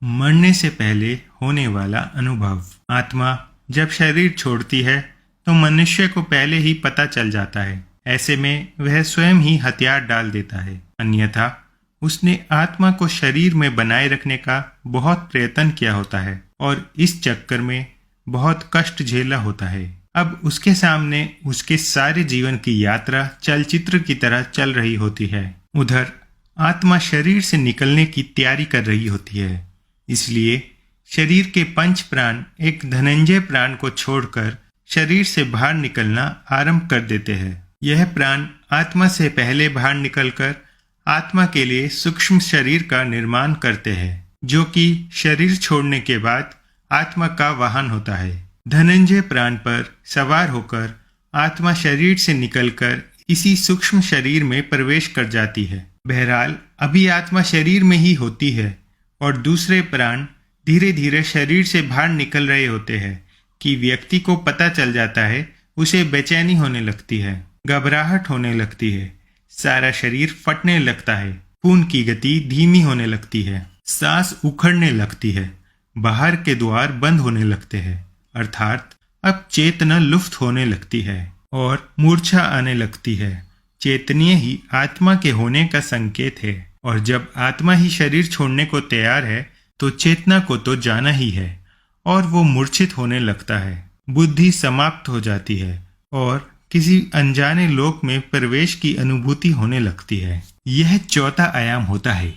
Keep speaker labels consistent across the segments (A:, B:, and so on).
A: मरने से पहले होने वाला अनुभव। आत्मा जब शरीर छोड़ती है तो मनुष्य को पहले ही पता चल जाता है। ऐसे में वह स्वयं ही हथियार डाल देता है, अन्यथा उसने आत्मा को शरीर में बनाए रखने का बहुत प्रयत्न किया होता है और इस चक्कर में बहुत कष्ट झेला होता है। अब उसके सामने उसके सारे जीवन की यात्रा चलचित्र की तरह चल रही होती है। उधर आत्मा शरीर से निकलने की तैयारी कर रही होती है। इसलिए शरीर के पंच प्राण एक धनंजय प्राण को छोड़कर शरीर से बाहर निकलना आरंभ कर देते हैं। यह प्राण आत्मा से पहले बाहर निकलकर आत्मा के लिए सूक्ष्म शरीर का निर्माण करते हैं, जो कि शरीर छोड़ने के बाद आत्मा का वाहन होता है। धनंजय प्राण पर सवार होकर आत्मा शरीर से निकलकर इसी सूक्ष्म शरीर में प्रवेश कर जाती है। बहरहाल अभी आत्मा शरीर में ही होती है और दूसरे प्राण धीरे धीरे शरीर से बाहर निकल रहे होते हैं कि व्यक्ति को पता चल जाता है। उसे बेचैनी होने लगती है, घबराहट होने लगती है, सारा शरीर फटने लगता है, खून की गति धीमी होने लगती है, सांस उखड़ने लगती है, बाहर के द्वार बंद होने लगते हैं, अर्थात अब चेतना लुप्त होने लगती है और मूर्छा आने लगती है। चेतनीय ही आत्मा के होने का संकेत है और जब आत्मा ही शरीर छोड़ने को तैयार है तो चेतना को तो जाना ही है और वो मूर्छित होने लगता है। बुद्धि समाप्त हो जाती है और किसी अनजाने लोक में प्रवेश की अनुभूति होने लगती है। यह चौथा आयाम होता है।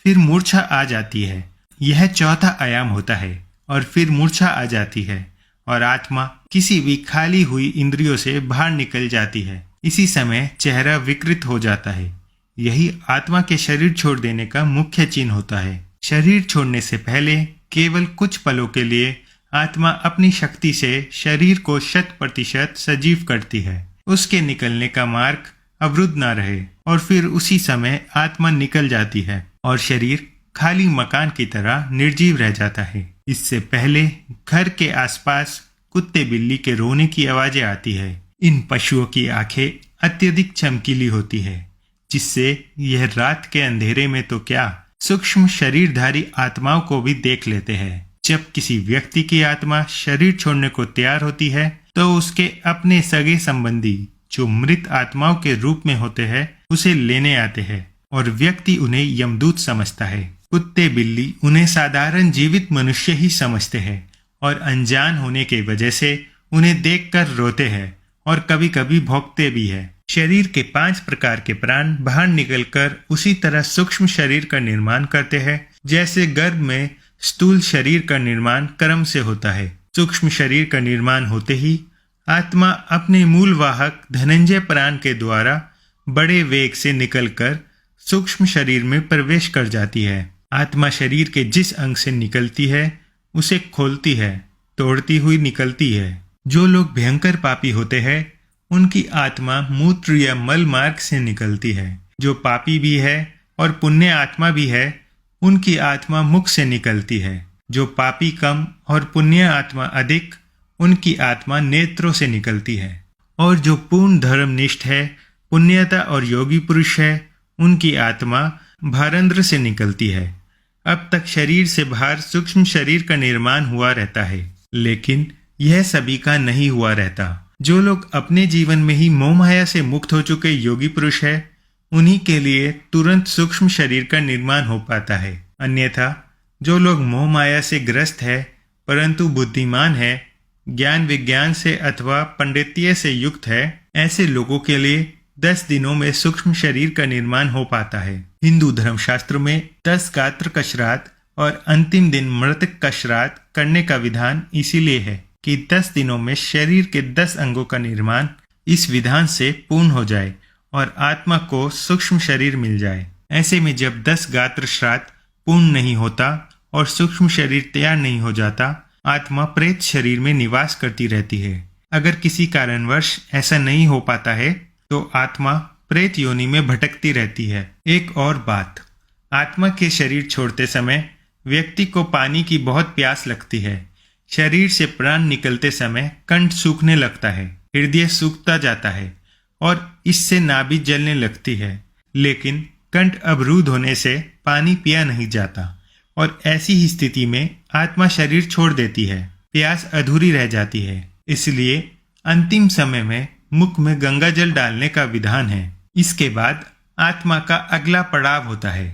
A: फिर मूर्छा आ जाती है। यह चौथा आयाम होता है और फिर मूर्छा आ जाती है और आत्मा किसी भी खाली हुई इंद्रियों से बाहर निकल जाती है। इसी समय चेहरा विकृत हो जाता है। यही आत्मा के शरीर छोड़ देने का मुख्य चिन्ह होता है। शरीर छोड़ने से पहले केवल कुछ पलों के लिए आत्मा अपनी शक्ति से शरीर को 100% सजीव करती है, उसके निकलने का मार्ग अवरुद्ध न रहे, और फिर उसी समय आत्मा निकल जाती है और शरीर खाली मकान की तरह निर्जीव रह जाता है। इससे पहले घर के आसपास कुत्ते बिल्ली के रोने की आवाजें आती है। इन पशुओं की आंखें अत्यधिक चमकीली होती है, जिससे यह रात के अंधेरे में तो क्या सूक्ष्म शरीरधारी आत्माओं को भी देख लेते हैं। जब किसी व्यक्ति की आत्मा शरीर छोड़ने को तैयार होती है तो उसके अपने सगे संबंधी जो मृत आत्माओं के रूप में होते हैं उसे लेने आते हैं और व्यक्ति उन्हें यमदूत समझता है। कुत्ते बिल्ली उन्हें साधारण जीवित मनुष्य ही समझते हैं और अनजान होने की वजह से उन्हें देखकर रोते हैं और कभी कभी भौंकते भी है। शरीर के 5 प्रकार के प्राण बाहर निकलकर उसी तरह सूक्ष्म शरीर का निर्माण करते हैं जैसे गर्भ में स्थूल शरीर का निर्माण क्रम से होता है। सूक्ष्म शरीर का निर्माण होते ही आत्मा अपने मूल वाहक धनंजय प्राण के द्वारा बड़े वेग से निकलकर सूक्ष्म शरीर में प्रवेश कर जाती है। आत्मा शरीर के जिस अंग से निकलती है उसे खोलती है, तोड़ती हुई निकलती है। जो लोग भयंकर पापी होते हैं उनकी आत्मा मूत्र या मल मार्ग से निकलती है। जो पापी भी है और पुण्य आत्मा भी है उनकी आत्मा मुख से निकलती है। जो पापी कम और पुण्य आत्मा अधिक, उनकी आत्मा नेत्रों से निकलती है। और जो पूर्ण धर्मनिष्ठ है, पुण्यता और योगी पुरुष है, उनकी आत्मा भारंद्र से निकलती है। अब तक शरीर से बाहर सूक्ष्म शरीर का निर्माण हुआ रहता है, लेकिन यह सभी का नहीं हुआ रहता। जो लोग अपने जीवन में ही मोह माया से मुक्त हो चुके योगी पुरुष है, उन्हीं के लिए तुरंत सूक्ष्म शरीर का निर्माण हो पाता है। अन्यथा जो लोग मोह माया से ग्रस्त है परंतु बुद्धिमान है, ज्ञान विज्ञान से अथवा पंडितीय से युक्त है, ऐसे लोगों के लिए 10 दिनों में सूक्ष्म शरीर का निर्माण हो पाता है। हिंदू धर्मशास्त्र में 10 गात्र का श्राद्ध और अंतिम दिन मृतक का श्राद्ध करने का विधान इसीलिए है कि 10 दिनों में शरीर के 10 अंगों का निर्माण इस विधान से पूर्ण हो जाए और आत्मा को सूक्ष्म शरीर मिल जाए। ऐसे में जब 10 गात्र श्राद्ध पूर्ण नहीं होता और सूक्ष्म शरीर तैयार नहीं हो जाता, आत्मा प्रेत शरीर में निवास करती रहती है। अगर किसी कारणवश ऐसा नहीं हो पाता है तो आत्मा प्रेत योनि में भटकती रहती है। एक और बात, आत्मा के शरीर छोड़ते समय व्यक्ति को पानी की बहुत प्यास लगती है। शरीर से प्राण निकलते समय कंठ सूखने लगता है, हृदय सूखता जाता है और इससे नाभि जलने लगती है, लेकिन कंठ अवरुद्ध होने से पानी पिया नहीं जाता और ऐसी ही स्थिति में आत्मा शरीर छोड़ देती है, प्यास अधूरी रह जाती है। इसलिए अंतिम समय में मुख में गंगा जल डालने का विधान है। इसके बाद आत्मा का अगला पड़ाव होता है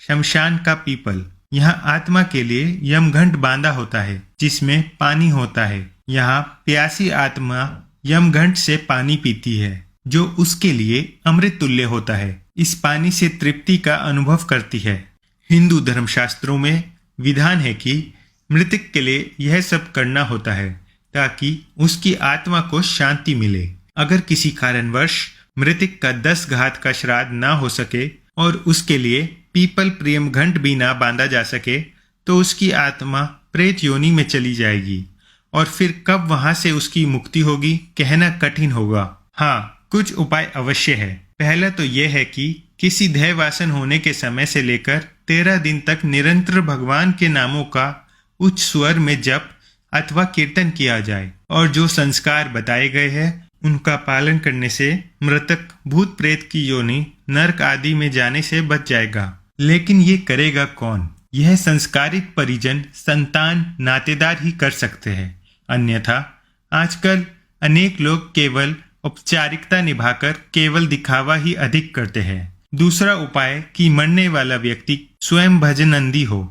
A: शमशान का पीपल। यहाँ आत्मा के लिए यमघंट बांधा होता है जिसमें पानी होता है। यहाँ प्यासी आत्मा यमघंट से पानी पीती है जो उसके लिए अमृत तुल्य होता है। इस पानी से तृप्ति का अनुभव करती है। हिंदू धर्मशास्त्रों में विधान है कि मृतक के लिए यह सब करना होता है ताकि उसकी आत्मा को शांति मिले। अगर किसी कारणवश मृतक का 10 घात का श्राद्ध ना हो सके और उसके लिए पीपल प्रेम घंट भी ना बांधा जा सके तो उसकी आत्मा प्रेत योनि में चली जाएगी और फिर कब वहां से उसकी मुक्ति होगी कहना कठिन होगा। हाँ, कुछ उपाय अवश्य है। पहला तो यह है कि किसी ध्यवासन होने के समय से लेकर 13 दिन तक निरंतर भगवान के नामों का उच्च स्वर में जप अथवा कीर्तन किया जाए और जो संस्कार बताए गए हैं उनका पालन करने से मृतक भूत प्रेत की योनि नरक आदि में जाने से बच जाएगा। लेकिन ये करेगा कौन? यह संस्कारित परिजन, संतान, नातेदार ही कर सकते हैं। अन्यथा आजकल अनेक लोग केवल औपचारिकता निभाकर केवल दिखावा ही अधिक करते हैं। दूसरा उपाय कि मरने वाला व्यक्ति स्वयं भजनंदी हो,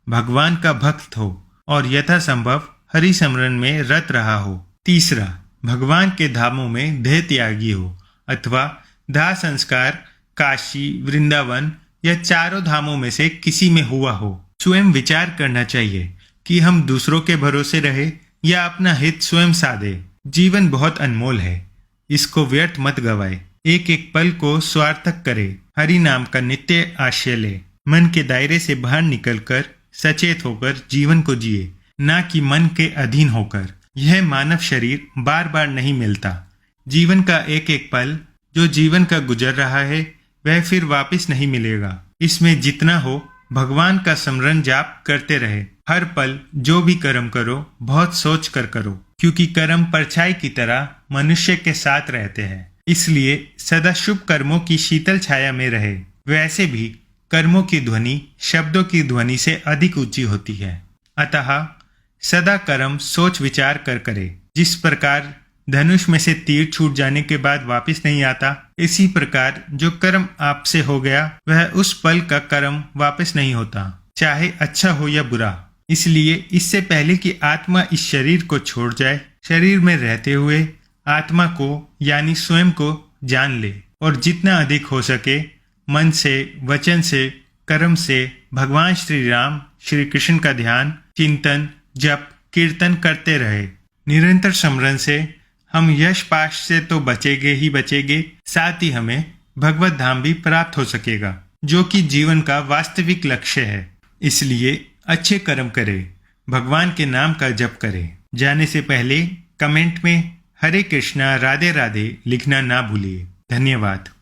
A: भगवान का भक्त हो और यथासंभव हरि सिमरन में रत रहा हो। तीसरा, भगवान के धामों में देह त्यागी हो अथवा दाह संस्कार काशी, वृंदावन या चारों धामों में से किसी में हुआ हो। स्वयं विचार करना चाहिए कि हम दूसरों के भरोसे रहे या अपना हित स्वयं साधे। जीवन बहुत अनमोल है, इसको व्यर्थ मत गवाए। एक एक पल को स्वार्थक करे, हरि नाम का नित्य आश्रय ले, मन के दायरे से बाहर निकलकर सचेत होकर जीवन को जिए, ना कि मन के अधीन होकर। यह मानव शरीर बार बार नहीं मिलता। जीवन का एक एक पल जो जीवन का गुजर रहा है वह फिर वापस नहीं मिलेगा। इसमें जितना हो भगवान का स्मरण जाप करते रहे। हर पल जो भी कर्म करो बहुत सोच कर करो, क्योंकि कर्म परछाई की तरह मनुष्य के साथ रहते हैं। इसलिए सदा शुभ कर्मों की शीतल छाया में रहे। वैसे भी कर्मों की ध्वनि शब्दों की ध्वनि से अधिक ऊंची होती है। अतः सदा कर्म सोच विचार कर करे। जिस प्रकार धनुष में से तीर छूट जाने के बाद वापस नहीं आता, इसी प्रकार जो कर्म आपसे हो गया वह उस पल का कर्म वापस नहीं होता, चाहे अच्छा हो या बुरा। इसलिए इससे पहले कि आत्मा इस शरीर को छोड़ जाए, शरीर में रहते हुए आत्मा को यानी स्वयं को जान ले और जितना अधिक हो सके मन से, वचन से, कर्म से भगवान श्री राम, श्री कृष्ण का ध्यान, चिंतन, जप, कीर्तन करते रहे। निरंतर स्मरण से हम यश पाश से तो बचेंगे ही बचेंगे, साथ ही हमें भगवत धाम भी प्राप्त हो सकेगा, जो कि जीवन का वास्तविक लक्ष्य है। इसलिए अच्छे कर्म करें, भगवान के नाम का जप करें। जाने से पहले कमेंट में हरे कृष्णा, राधे राधे लिखना ना भूलिए। धन्यवाद।